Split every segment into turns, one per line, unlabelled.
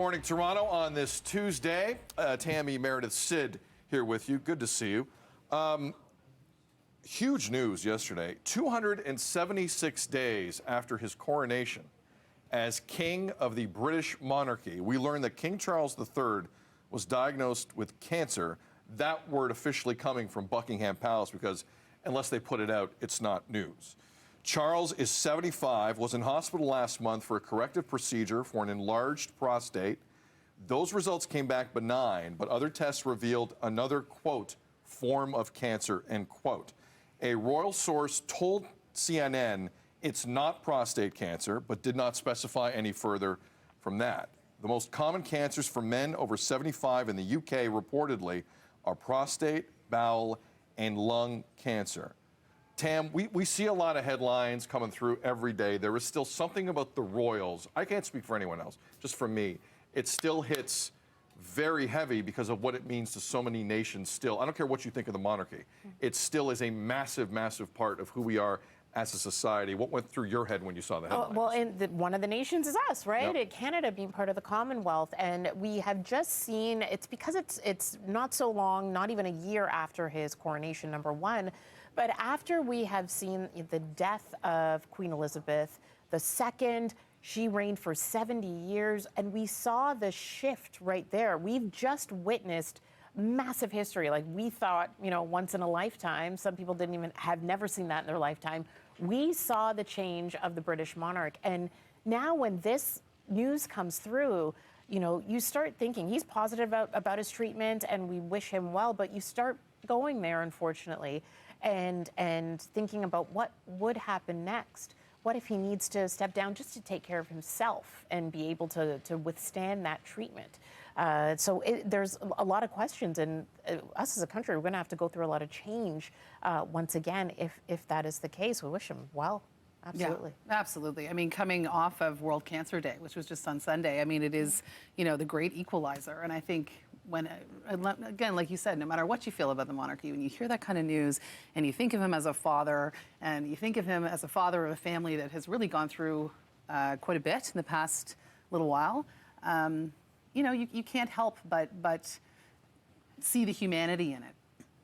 Morning, Toronto, on this Tuesday. Tammie, Meredith, Sid here with you. Good to see you. Huge news yesterday. 276 days after his coronation as King of the British Monarchy, we learned that King Charles III was diagnosed with cancer. That word officially coming from Buckingham Palace because unless they put it out, it's not news. Charles is 75, was in hospital last month for a corrective procedure for an enlarged prostate. Those results came back benign, but other tests revealed another, quote, form of cancer, end quote. A royal source told CNN it's not prostate cancer, but did not specify any further from that. The most common cancers for men over 75 in the UK reportedly are prostate, bowel, and lung cancer. Tam, we see a lot of headlines coming through every day. There is still something about the royals. I can't speak for anyone else, just for me. It still hits very heavy because of what it means to so many nations still. I don't care what you think of the monarchy. It still is a massive, massive part of who we are as a society. What went through your head when you saw the headlines?
Well, and one of the nations is us, right?
Yep.
Canada being part of the Commonwealth. And we have just seen, it's because it's not so long, not even a year after his coronation, number one, but after we have seen the death of Queen Elizabeth II, she reigned for 70 years, and we saw the shift right there. We've just witnessed massive history. Like we thought, once in a lifetime. Some people have never seen that in their lifetime. We saw the change of the British monarch. And now when this news comes through, you start thinking he's positive about his treatment and we wish him well, but you start going there, unfortunately, and thinking about what would happen next. What if he needs to step down just to take care of himself and be able to withstand that treatment? So there's a lot of questions, and us as a country, we're going to have to go through a lot of change once again if that is the case. We wish him well. Absolutely.
Yeah, absolutely. I mean, coming off of World Cancer Day, which was just on Sunday, I mean, it is, the great equalizer. And I think again, like you said, no matter what you feel about the monarchy, when you hear that kind of news and you think of him as a father and you think of him as a father of a family that has really gone through quite a bit in the past little while, you can't help but see the humanity in it.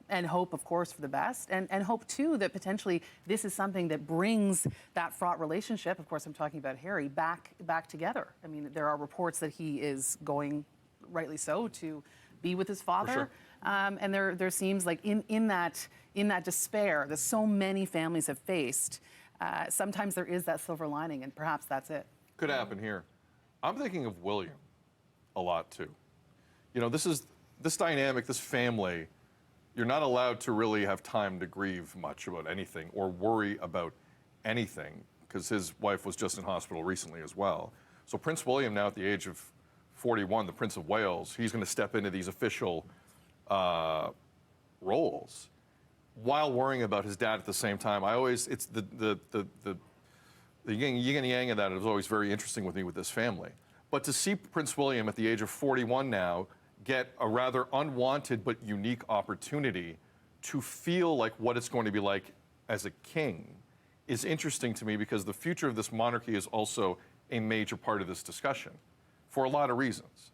And hope, of course, for the best, and hope, too, that potentially this is something that brings that fraught relationship, of course I'm talking about Harry, back together. I mean, there are reports that he is going, rightly so, to be with his father.
For sure.
And there seems like in that despair that so many families have faced, sometimes there is that silver lining, and perhaps that's it.
Could happen here. I'm thinking of William a lot, too. This dynamic, this family, you're not allowed to really have time to grieve much about anything or worry about anything because his wife was just in hospital recently as well. So Prince William, now at the age of 41, the Prince of Wales, he's going to step into these official roles while worrying about his dad at the same time. It's the yin and yang of that is always very interesting with me with this family. But to see Prince William at the age of 41 now get a rather unwanted but unique opportunity to feel like what it's going to be like as a king is interesting to me because the future of this monarchy is also a major part of this discussion for a lot of reasons.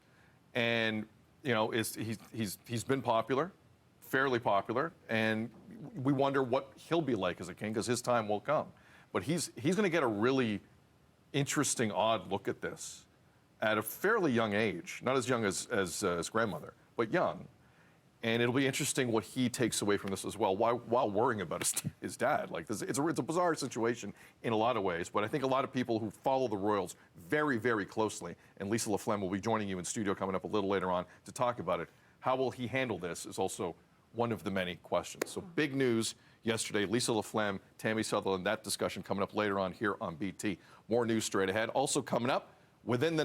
And, he's been popular, fairly popular, and we wonder what he'll be like as a king because his time will come. But he's going to get a really interesting, odd look at this at a fairly young age, not as young as his grandmother, but young. And it'll be interesting what he takes away from this as well, while worrying about his dad. Like, it's a bizarre situation in a lot of ways, but I think a lot of people who follow the royals very, very closely, and Lisa LaFlemme will be joining you in studio coming up a little later on to talk about it. How will he handle this is also one of the many questions. So big news yesterday, Lisa LaFlemme, Tammie Sutherland, that discussion coming up later on here on BT. More news straight ahead. Also coming up, within the